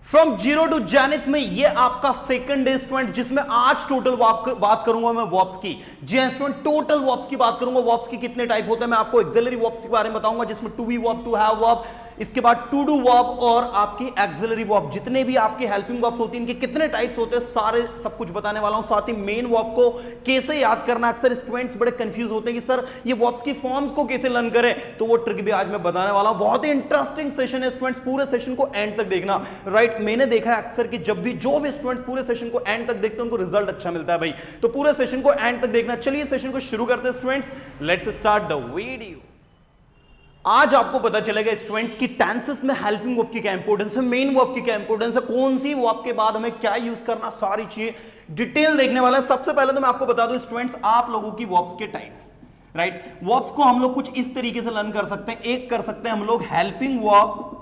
From zero to zenith में ये आपका सेकंड डे स्टूडेंट, जिसमें आज टोटल बात करूंगा मैं वर्ब्स की। जी हां स्टूडेंट, टोटल वर्ब्स की बात करूंगा। वर्ब्स के कितने टाइप होते हैं मैं आपको एक्सिलरी वर्ब्स के बारे में बताऊंगा, जिसमें to be verb, to have verb, इसके बाद टू डू वर्ब और आपकी एक्सिलरी वर्ब, जितने भी आपकी हेल्पिंग वर्ब्स होती हैं इनके कितने टाइप्स होते हैं सारे सब कुछ बताने वाला हूं। साथ ही मेन वर्ब को कैसे याद करना, अक्सर स्टूडेंट्स बड़े कंफ्यूज होते हैं कि सर ये वर्ब्स की फॉर्म्स को कैसे लर्न करें, तो वो ट्रिक भी आज मैं बताने वाला हूं। बहुत ही इंटरेस्टिंग सेशन है स्टूडेंट्स, पूरे सेशन को एंड तक देखना। राइट, मैंने देखा है अक्सर कि जब भी जो भी स्टूडेंट्स पूरे सेशन को एंड तक देखते हैं उनको रिजल्ट अच्छा मिलता है भाई, तो पूरे सेशन को एंड तक देखना। चलिए सेशन को शुरू करते हैं students, let's start the video. आज आपको पता चलेगा स्टूडेंट्स की टेंसेस में हेल्पिंग वर्ब की क्या इंपॉर्टेंस है, मेन वर्ब की क्या इंपॉर्टेंस है, कौन सी वर्ब के बाद हमें क्या यूज करना, सारी चीजें डिटेल देखने वाला है। सबसे पहले तो मैं आपको बता दूं स्टूडेंट्स, आप लोगों की वर्ब्स के टाइप्स। राइट, वर्ब्स को हम लोग कुछ इस तरीके से लर्न कर सकते हैं। एक कर सकते हैं हम लोग हेल्पिंग वर्ब,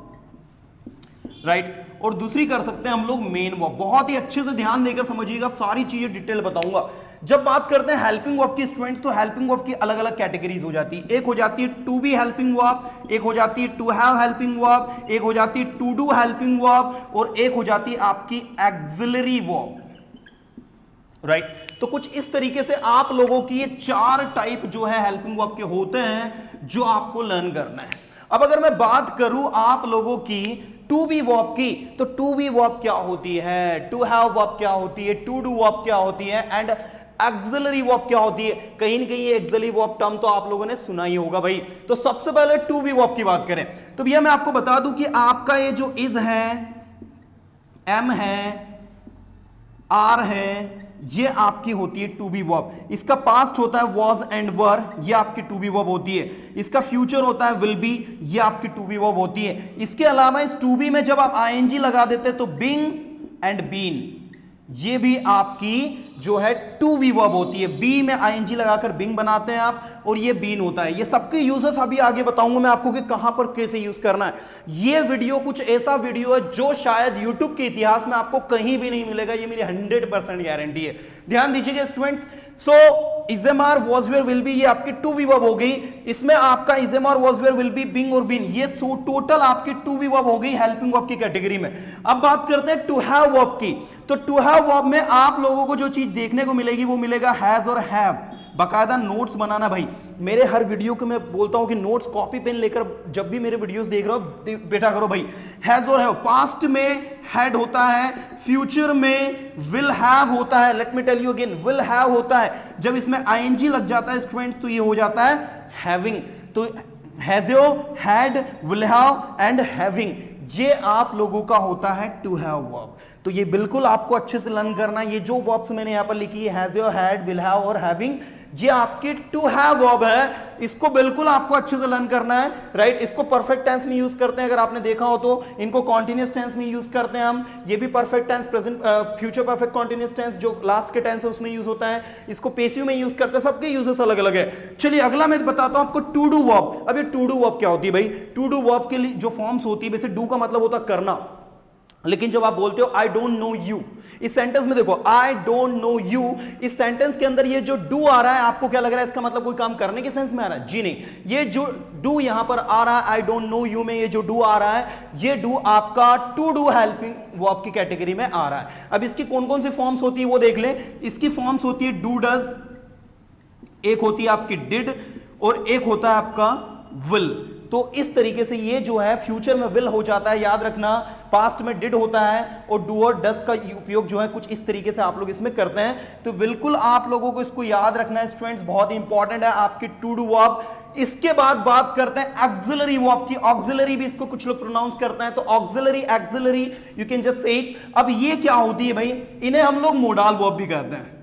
राइट, और दूसरी कर सकते हैं हम लोग मेन वर्ब। बहुत ही अच्छे से ध्यान देकर समझिएगा, सारी चीजें डिटेल बताऊंगा। जब बात करते हैं हेल्पिंग वर्ब की स्टूडेंट्स, तो हेल्पिंग वर्ब की अलग अलग कैटेगरीज हो जाती है। एक हो जाती है टू बी हेल्पिंग वर्ब, एक हो जाती है टू हैव हेल्पिंग वर्ब, एक हो जाती है टू डू हेल्पिंग वर्ब, और एक हो जाती है आपकी एक्सिलरी वर्ब। राइट, तो कुछ इस तरीके से आप लोगों की ये चार टाइप जो है हेल्पिंग वर्ब के होते हैं, जो आपको लर्न करना है। अब अगर मैं बात करूं आप लोगों की टू बी वर्ब की, तो टू बी वर्ब क्या होती है, टू हैव वर्ब क्या होती है, टू डू वर्ब क्या होती है, एंड एक्सिलरी वर्ब क्या होती है। कहीं ना कहीं ये एक्सिलरी वर्ब टर्म तो आप लोगों ने सुना ही होगा भाई। तो सबसे पहले टू बी वर्ब की बात करें तो भैया मैं आपको बता दूं कि आपका ये जो इज है, एम है, आर है, ये आपकी होती है टू बी वर्ब। इसका पास्ट होता है वॉज एंड वर, ये आपकी टू बी वर्ब होती है। इसका फ्यूचर होता है विल बी, ये आपकी टू बी वर्ब होती है। इसके अलावा इस टू बी में जब आप आईएनजी लगा देते हैं तो बीइंग एंड बीन, ये भी आपकी जो है टू बी वर्ब होती है। बी में आईएनजी लगाकर बिंग बनाते हैं आप, और ये बीन होता है। ये सबके यूजेस अभी आगे बताऊंगा मैं आपको कि कहां पर कैसे यूज करना है। ये वीडियो कुछ ऐसा वीडियो है जो शायद यूट्यूब के इतिहास में आपको कहीं भी नहीं मिलेगा, ये मेरी 100% गारंटी है। ध्यान दीजिएगा students. So is am are, was were, will be, ये आपकी टू बी वर्ब हो गई। इसमें आपका is am are, was were, will be, being और बीन, ये टोटल आपकी टू बी वर्ब हो गई हेल्पिंग वर्ब की कैटेगरी में। अब बात करते हैं टू हैव वर्ब की। तो टू हैव वर्ब में आप लोगों को जो चीज देखने को मिलेगी वो मिलेगा हैज और हैव। बाकायदा नोट्स बनाना भाई, मेरे हर वीडियो को मैं बोलता हूं कि नोट्स कॉपी पेन लेकर जब भी मेरे वीडियोस देख रहे हो बैठा करो भाई। हैज और हैव, पास्ट में हैड होता है, फ्यूचर में विल हैव होता है। Let me tell you again, will have होता है। जब इसमें आईएनजी लग जाता है स्टूडेंट्स तो ये हो जाता है हैविंग। तो has, had, will have and having, ये आप लोगों का होता है टू हैव वर्ब। तो ये बिल्कुल आपको अच्छे से लर्न करना है। ये जो वर्ब्स मैंने यहां पर लिखी है, हैज़ो, हैड, विल हैव और हैविंग, ये आपकी टू हैव वर्ब है। इसको बिल्कुल आपको अच्छे से लर्न करना है। राइट, इसको परफेक्ट टेंस में यूज करते हैं, अगर आपने देखा हो तो। इनको कॉन्टिन्यूअस टेंस में यूज करते हैं हम। ये भी perfect tense, present, future perfect continuous tense जो लास्ट के टेंस है उसमें यूज होता है। इसको पेसिव में यूज करते हैं, सबके यूजेस अलग अलग है। चलिए अगला मैं बताता हूं आपको टू डू वर्ब। अब ये टू डू वर्ब क्या होती है भाई? टू डू वर्ब के लिए जो फॉर्म्स होती है, वैसे डू का मतलब होता है करना, लेकिन जब आप बोलते हो आई डोंट नो यू, इस सेंटेंस में देखो आई डोंट नो यू, इस सेंटेंस के अंदर ये जो डू आ रहा है आपको क्या लग रहा है? इसका मतलब कोई काम करने के सेंस में आ रहा है? जी नहीं, ये जो डू यहां पर आ रहा है आई डोंट नो यू में, ये जो डू आ रहा है, ये डू आपका टू डू हेल्पिंग वर्ब की कैटेगरी में आ रहा है। अब इसकी कौन कौन सी फॉर्म्स होती है वो देख ले। इसकी फॉर्म्स होती है डू डज, एक होती है आपकी डिड, और एक होता है आपका विल। तो इस तरीके से ये जो है फ्यूचर में विल हो जाता है, याद रखना। पास्ट में डिड होता है, और डू और डज का उपयोग जो है कुछ इस तरीके से आप लोग इसमें करते हैं। तो बिल्कुल आप लोगों को इसको याद रखना है स्टूडेंट्स, बहुत इंपॉर्टेंट है आपकी टू डू वर्ब। इसके बाद बात करते हैं ऑक्सिलरी वर्ब की। ऑक्सिलरी भी इसको कुछ लोग प्रोनाउंस करते हैं, तो auxiliary, axillary, you can just say it. अब ये क्या होती है भाई? इन्हें हम लोग मोडाल वर्ब भी कहते हैं।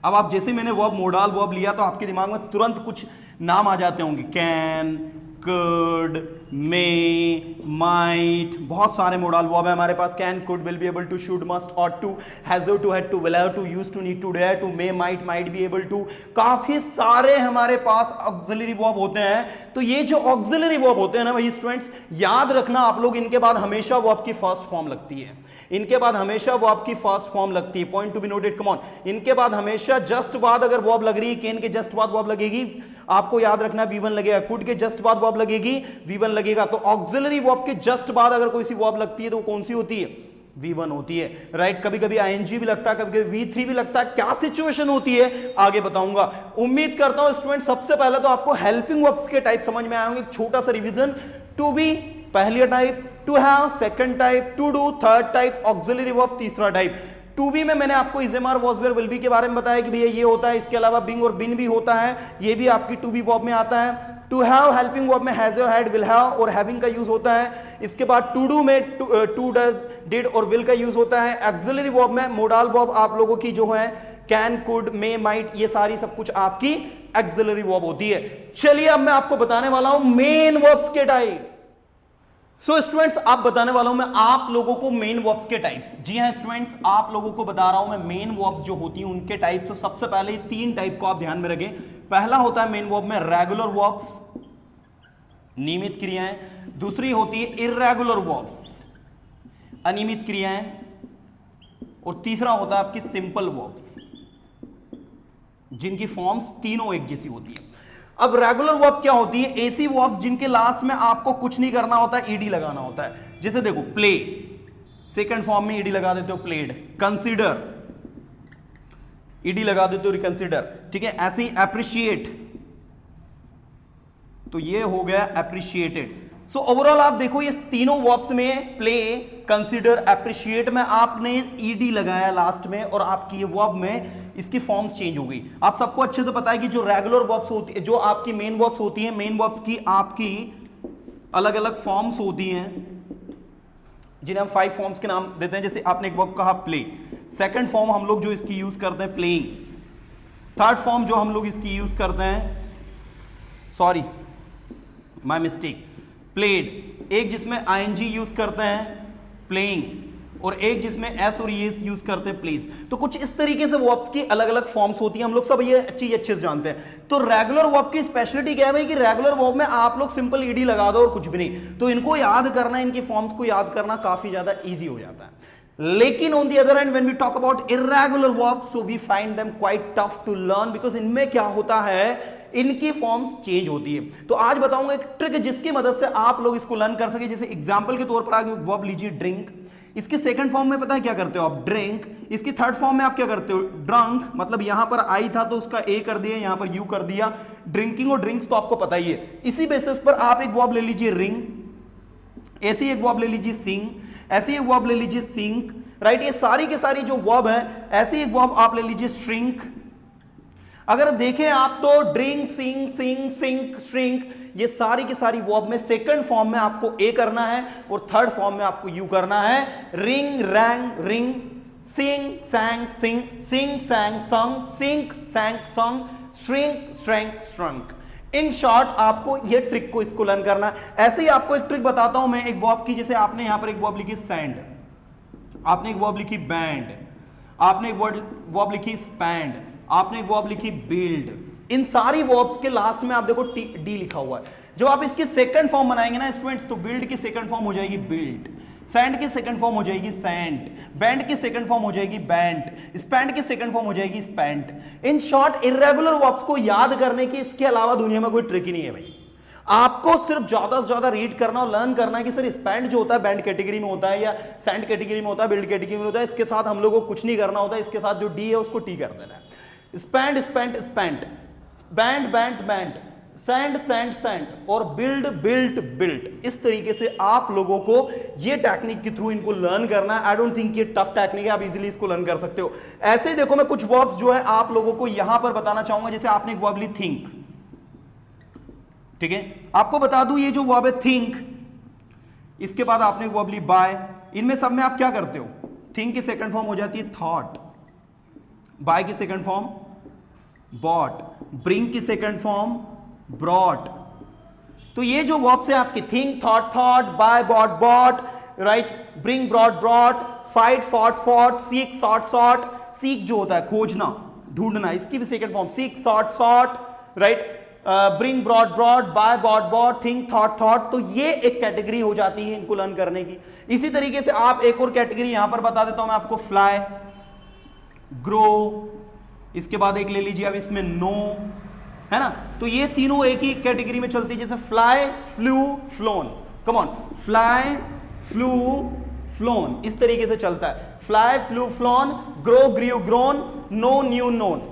अब आप जैसे मैंने वर्ब मोडाल वर्ब लिया तो आपके दिमाग में तुरंत कुछ नाम आ जाते होंगे, कैन, could, may, might, बहुत सारे मोडाल वर्ब है हमारे पास। Can, could, will be able to, should, must, ought to, has to, had to, will have to, used to, need to, dare to, may, might be able to, काफी सारे हमारे पास auxiliary verb होते हैं। तो ये जो ऑक्सिलरी वर्ब होते हैं ना भाई स्टूडेंट्स, याद रखना आप लोग, इनके बाद हमेशा वर्ब की फर्स्ट फॉर्म लगती है। इनके बाद हमेशा वर्ब की फर्स्ट फॉर्म लगती है। Point to be noted, come on. इनके बाद हमेशा जस्ट बाद अगर वर्ब लग रही है, कैन के जस्ट बाद वर्ब लगेगी, आपको याद रखना V1 लगेगा। कुड के जस्ट बाद वर्ब वर्ब लगेगी? V1 लगेगा। तो ऑक्सिलरी वर्ब के जस्ट बाद अगर कोई सी वर्ब लगती है तो वो कौन सी होती है? V1 होती है, राइट। कभी कभी ING भी लगता है, कभी कभी V3 भी लगता है। क्या सिचुएशन होती है आगे बताऊंगा। उम्मीद करता हूं स्टूडेंट सबसे पहले तो आपको हेल्पिंग वर्ब्स के टाइप समझ में आए होंगे। छोटा सा रिवीजन, टू बी पहली type, to have second type, to do third type, auxiliary verb तीसरा टाइप। टू बी में मैंने आपको is am are was were will be के बारे में बताया कि भैया ये होता है, इसके अलावा बिंग और बिन भी होता है, ये भी आपकी टू बी वर्ब में आता है। टू हैव हेल्पिंग वर्ब में has have had will have और हैविंग का यूज होता है। इसके बाद टू डू में टू डज डिड और विल का यूज होता है। ऑक्सिलरी वर्ब में मोडाल वर्ब आप लोगों की जो है कैन, कुड, मे, माइट, ये सारी सब कुछ आपकी ऑक्सिलरी वर्ब होती है। चलिए अब मैं आपको बताने वाला हूं मेन वर्ब्स के टाइप। सो स्टूडेंट्स आप बताने वाला हूं मैं आप लोगों को मेन वर्ब्स के टाइप्स। जी हां स्टूडेंट्स, आप लोगों को बता रहा हूं मैं मेन वर्ब्स जो होती हैं उनके टाइप्स। तो सबसे पहले 3 टाइप को आप ध्यान में रखें। पहला होता है मेन वर्ब में रेगुलर वर्ब्स, नियमित क्रियाएं। दूसरी होती है इर्रेगुलर वर्ब्स, अनियमित क्रियाएं। और तीसरा होता है आपकी सिंपल वर्ब्स, जिनकी फॉर्म्स तीनों एक जैसी होती है। अब रेगुलर वर्ब क्या होती है? ऐसी वर्ब्स जिनके लास्ट में आपको कुछ नहीं करना होता, ईडी लगाना होता है। जैसे देखो प्ले, सेकंड फॉर्म में ईडी लगा देते हो प्लेड। कंसीडर, ईडी लगा देते हो रिकंसीडर, ठीक है। ऐसे ही एप्रिशिएट, तो ये हो गया एप्रिशिएटेड। सो ओवरऑल आप देखो ये तीनों वर्ब्स में प्ले, कंसीडर, एप्रिशिएट में आपने ईडी लगाया लास्ट में और आपकी ये वर्ब में इसकी फॉर्म्स चेंज हो गई। आप सबको अच्छे से पता है कि जो रेगुलर वर्ब्स होती है, जो आपकी मेन वर्ब्स होती हैं, मेन वर्ब्स की आपकी अलग अलग फॉर्म्स होती हैं जिन्हें हम 5 फॉर्म्स के नाम देते हैं। जैसे आपने एक वर्ब कहा प्ले, सेकंड फॉर्म हम लोग जो इसकी यूज करते हैं प्लेइंग, थर्ड फॉर्म जो हम लोग इसकी यूज करते हैं, सॉरी माय मिस्टेक, प्लेड। एक जिसमें ING यूज करते हैं प्लेइंग, और एक जिसमें S और ES यूज करते हैं प्लेस। तो कुछ इस तरीके से वर्ब्स की अलग अलग फॉर्म्स होती हैं, हम लोग सब ये चीज अच्छे से जानते हैं। तो रेगुलर वर्ब की स्पेशलिटी क्या है भाई कि रेगुलर वर्ब में आप लोग सिंपल ईडी लगा दो और कुछ भी नहीं। तो इनको याद करना, इनकी फॉर्म्स को याद करना काफी ज्यादा इजी हो जाता है। लेकिन on the other hand when we talk about irregular verbs, so we find them quite tough to learn, because इनमें क्या होता है, इनकी फॉर्म्स चेंज होती है। तो आज बताऊंगा एक ट्रिक जिसकी मदद से आप लोग इसको लर्न कर सके। जैसे एग्जांपल के तौर पर आगे वर्ब लीजिए ड्रिंक, इसके सेकंड फॉर्म में पता है क्या करते हो आप, ड्रिंक। इसकी थर्ड फॉर्म में आप क्या करते हो, ड्रंक। मतलब यहां पर आई था तो उसका ए कर दिया, यहां पर यू कर दिया। ड्रिंकिंग और ड्रिंक्स तो आपको पता ही है। इसी बेसिस पर आप एक वर्ब ले लीजिए रिंग, ऐसी एक वर्ब ले लीजिए सिंग, ऐसी एक वर्ब ले लीजिए सिंक, राइट। ये सारी की सारी जो वर्ब है, ऐसी एक वर्ब आप ले लीजिए श्रिंक। अगर देखें आप तो ड्रिंक, सिंग, सिंग, सिंक, श्रिंक, ये सारी की सारी वर्ब में सेकंड फॉर्म में आपको ए करना है और थर्ड फॉर्म में आपको यू करना है। रिंग, रैंग, रिंग, सिंग, सैंग, सिंग, सिंग, सैंग, संग, सिंक, सैंग, संग, shrink, shrank, shrunk. In short आपको ये ट्रिक को इसको लर्न करना है। ऐसे ही आपको एक ट्रिक बताता हूं मैं एक वर्ब की। जैसे आपने यहां पर एक वर्ब लिखी सैंड, आपने एक वर्ब लिखी बैंड, आपने एक वर्ब लिखी स्पैंड, आपने एक वर्ब लिखी बिल्ड। इन सारी वर्ब्स के लास्ट में आप देखो डी लिखा हुआ है। जब आप इसकी सेकंड फॉर्म बनाएंगे ना स्टूडेंट्स, तो बिल्ड की सेकंड फॉर्म हो जाएगी बिल्ड, सैंड की सेकंड फॉर्म हो जाएगी सैंड, बैंड की सेकंड फॉर्म हो जाएगी बैंड, स्पैंड की सेकंड फॉर्म हो जाएगी spend. In short irregular verbs को याद करने की इसके अलावा दुनिया में कोई ट्रिक ही नहीं है भाई। आपको सिर्फ ज्यादा से ज्यादा रीड करना और लर्न करना है कि सर स्पैंड जो होता है बैंड कैटेगरी में होता है या सैंड कैटेगरी में होता है, बिल्ड कैटेगरी में होता है। इसके साथ हम लोगों को कुछ नहीं करना होता है, इसके साथ जो डी है उसको टी कर देना है। Spend, spent, spent, band, band, band, sand, sand, sand और बिल्ड, बिल्ट, बिल्ट। इस तरीके से आप लोगों को ये टेक्निक के थ्रू इनको लर्न करना है। आई डोंट थिंक ये टफ टेक्निक है, आप इजीली इसको लर्न कर सकते हो। ऐसे ही देखो मैं कुछ वर्ब्स जो है आप लोगों को यहां पर बताना चाहूंगा। जैसे आपने एक वर्ब ली थिंक, ठीक है, आपको बता दूं ये जो वर्ब है थिंक, इसके बाद आपने एक वर्ब ली बाय। इनमें सब में आप क्या करते हो, थिंक की सेकंड फॉर्म हो जाती है थॉट, बाय की सेकंड फॉर्म बॉट, ब्रिंग की सेकंड फॉर्म ब्रॉट। तो ये जो वर्ब्स है आपकी think, thought, thought, buy, bought, bought, write, bring, brought, brought, fight, fought, fought, seek, sought, sought. Seek जो होता है खोजना, ढूंढना, इसकी भी second form seek, sought, sought, write, bring, brought, brought, buy, bought, bought, think, thought, thought. तो ये एक कैटेगरी हो जाती है इनको लर्न करने की। इसी तरीके से आप एक और कैटेगरी यहां पर बता देता हूं मैं आपको, फ्लाई, ग्रो, इसके बाद एक ले लीजिए अब इसमें नो, है ना। तो ये तीनों एक ही कैटेगरी में चलती है, जैसे fly, flew, flown. Come on, fly, flew, flown, इस तरीके से चलता है। Fly, flew, flown, grow, grew, grown, know, knew, known.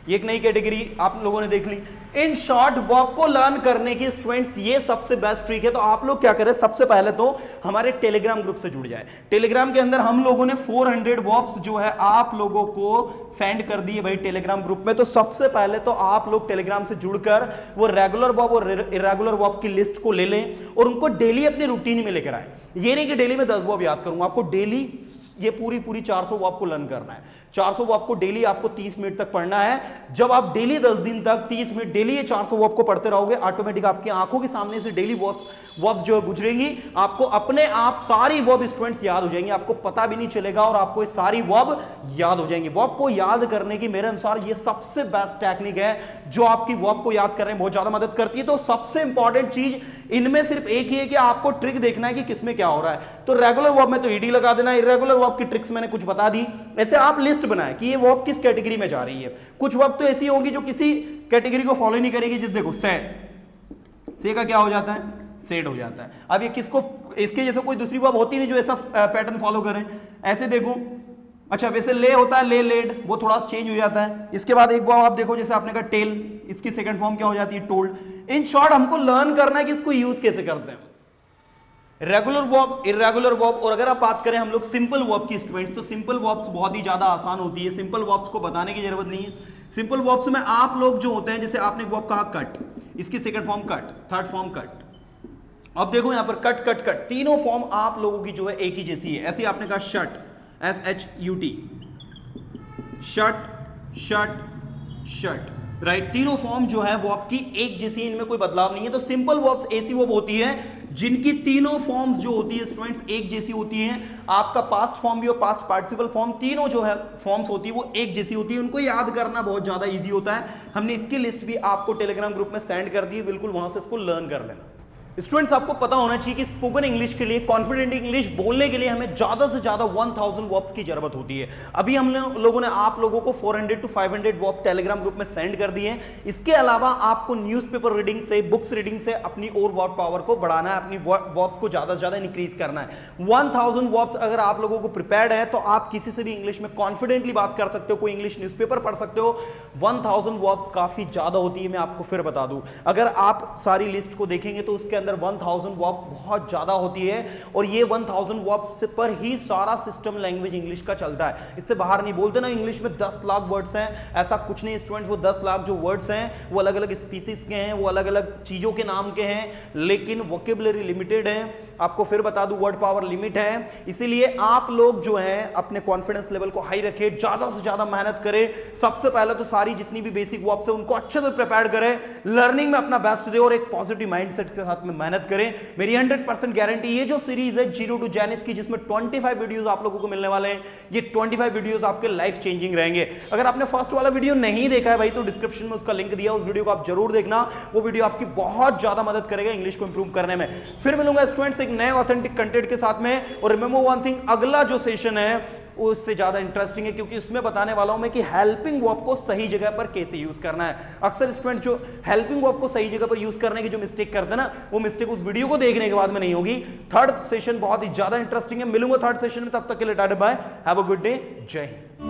ये एक नई कैटेगरी आप लोगों ने देख ली। इन शॉर्ट वर्ब को लर्न करने की स्टूडेंट्स ये सबसे बेस्ट ट्रिक है। तो आप लोग क्या करें, सबसे पहले तो हमारे टेलीग्राम ग्रुप से जुड़ जाए। टेलीग्राम के अंदर हम लोगों ने 400 वर्ब्स जो है आप लोगों को सेंड कर दिए भाई टेलीग्राम ग्रुप में। तो सबसे पहले तो आप लोग टेलीग्राम से जुड़कर वो रेगुलर वर्ब और इरेगुलर वर्ब की लिस्ट को ले लें और उनको डेली अपनी रूटीन में लेकर आए। ये नहीं कि डेली में 10 वर्ब याद करूंगा, आपको डेली ये पूरी 400 वर्ब को लर्न करना है। 400 वर्ब को डेली आपको 30 मिनट तक पढ़ना है। जब आप डेली 10 दिन तक 30 मिनट डेली ये 400 वर्ब को पढ़ते रहोगे, ऑटोमेटिक आपकी आंखों के सामने से डेली वर्ब्स जो गुजरेंगी, आपको अपने आप सारी वर्ब स्टूडेंट्स याद हो जाएंगी, आपको पता भी नहीं चलेगा और आपको ये सारी वर्ब याद हो जाएंगी। वर्ब को याद करने की मेरे अनुसार ये सबसे बेस्ट टेक्निक है जो आपकी वर्ब को याद करने में बहुत ज्यादा मदद करती है। तो सबसे इंपॉर्टेंट चीज इनमें सिर्फ एक ही है कि आपको ट्रिक देखना है कि किसमें क्या हो रहा है। तो रेगुलर वर्ब में तो ईडी लगा देना, इरेगुलर वर्ब की ट्रिक्स मैंने कुछ बता दी। ऐसे आप लिस्ट बनाए कि ये वर्ब किस कैटेगरी में जा रही है। कुछ वर्ब तो ऐसी होगी जो किसी कैटेगरी को फॉलो नहीं करेगी, जिस देखो सैड, से का क्या हो जाता है, सेड हो जाता है। अब ये किसको, इसके जैसे कोई दूसरी वर्ब होती नहीं जो ऐसा पैटर्न फॉलो करें। ऐसे देखो, अच्छा वैसे ले होता है, ले, लेड, वो थोड़ा चेंज हो जाता है। इसके बाद एक वर्ब आप देखो, जैसे आपने कहा टेल, इसकी सेकंड फॉर्म क्या हो जाती है, टोल्ड। इन शॉर्ट हमको लर्न करना है कि इसको यूज कैसे करते हैं। Regular verb, irregular verb. और अगर आप बात करें हम लोग सिंपल वर्ब की स्टूडेंट्स, तो सिंपल वर्ब्स बहुत ही ज्यादा आसान होती है। सिंपल वर्ब्स को बताने की जरूरत नहीं है। सिंपल वर्ब्स में आप लोग जो होते हैं, जैसे आपने वर्ब कहा कट, इसकी second form cut, third form cut. अब देखो यहां पर कट कट कट, तीनों फॉर्म आप लोगों की जो है एक ही जैसी है। ऐसे आपने कहा shut, SHUT, shut, shut, shut, right. तीनों फॉर्म जो है वो आपकी एक जैसी, इनमें कोई बदलाव नहीं है। तो सिंपल वर्ब्स ऐसी वर्ब होती है जिनकी तीनों फॉर्म्स जो होती है स्टूडेंट्स एक जैसी होती हैं। आपका पास्ट फॉर्म भी और पास्ट पार्टिसिपल फॉर्म, तीनों जो है फॉर्म्स होती है वो एक जैसी होती है। उनको याद करना बहुत ज्यादा इजी होता है। हमने इसकी लिस्ट भी आपको टेलीग्राम ग्रुप में सेंड कर दी है, बिल्कुल वहां से इसको लर्न कर लेना। स्टूडेंट्स आपको पता होना चाहिए कि स्पोकन इंग्लिश के लिए, कॉन्फिडेंट इंग्लिश बोलने के लिए हमें ज्यादा से ज्यादा 1000 वर्ब्स की जरूरत होती है। अभी हम लोगों ने आप लोगों को 400 to 500 वर्ब टेलीग्राम ग्रुप में सेंड कर दिए हैं। इसके अलावा आपको न्यूज़पेपर रीडिंग से, बुक्स रीडिंग से अपनी और वर्ब पावर को बढ़ाना है, अपनी वर्ब्स को ज्यादा से ज्यादा इंक्रीज करना है। 1000 वर्ब्स अगर आप लोगों को प्रिपेयर्ड है तो आप किसी से भी इंग्लिश में कॉन्फिडेंटली बात कर सकते हो, कोई इंग्लिश न्यूज़पेपर पढ़ सकते हो। 1000 वर्ब्स काफी ज्यादा होती है, मैं आपको फिर बता दूं। अगर आप सारी लिस्ट को देखेंगे तो उसके अंदर 1000 बहुत ज्यादा होती है और ये 1000 वर्ब्स पर ही सारा सिस्टम लैंग्वेज इंग्लिश का चलता है। इससे बाहर नहीं। बोलते ना इंग्लिश में 10 लाख वर्ड्स हैं, ऐसा कुछ नहीं स्टूडेंट्स। वो 10 लाख जो वर्ड्स हैं वो अलग अलग स्पीसीज के हैं, वो अलग अलग चीजों के नाम के हैं, लेकिन वोकेबुलरी लिमिटेड है। आपको फिर बता दूं, वर्ड पावर लिमिट है। इसीलिए आप लोग जो हैं अपने कॉन्फिडेंस लेवल को हाई रखें, ज्यादा से ज्यादा मेहनत करें। सबसे पहले तो सारी जितनी भी बेसिक वर्ब्स है उनको अच्छे से प्रिपेयर करें, लर्निंग में अपना बेस्ट दे और एक पॉजिटिव माइंडसेट के साथ में मेहनत करें। मेरी 100% गारंटी, ये जो सीरीज है जीरो टू जेनिथ की, जिसमें 25 वीडियोस आप लोगों को मिलने वाले हैं, ये 25 वीडियोस आपके लाइफ चेंजिंग रहेंगे। अगर आपने फर्स्ट वाला वीडियो नहीं देखा है भाई, तो डिस्क्रिप्शन में उसका लिंक दिया, उस वीडियो को आप जरूर देखना। वो वीडियो आपकी बहुत ज्यादा मदद करेगा इंग्लिश को इंप्रूव करने में। फिर मिलूंगा स्टूडेंट्स एक नए ऑथेंटिक कंटेंट के साथ में। और रिमेंबर वन थिंग, अगला जो सेशन है वो इससे ज्यादा इंटरेस्टिंग है, क्योंकि इसमें बताने वाला हूं मैं कि हेल्पिंग वर्ब को सही जगह पर कैसे यूज करना है। अक्सर स्टूडेंट जो हेल्पिंग वर्ब को सही जगह पर यूज करने की जो मिस्टेक करते हैं ना, वो मिस्टेक उस वीडियो को देखने के बाद में नहीं होगी। थर्ड सेशन बहुत ही ज्यादा इंटरेस्टिंग है। मिलूंगा थर्ड सेशन में, तब तक के लिए tata bye, have a good day, जय हिंद।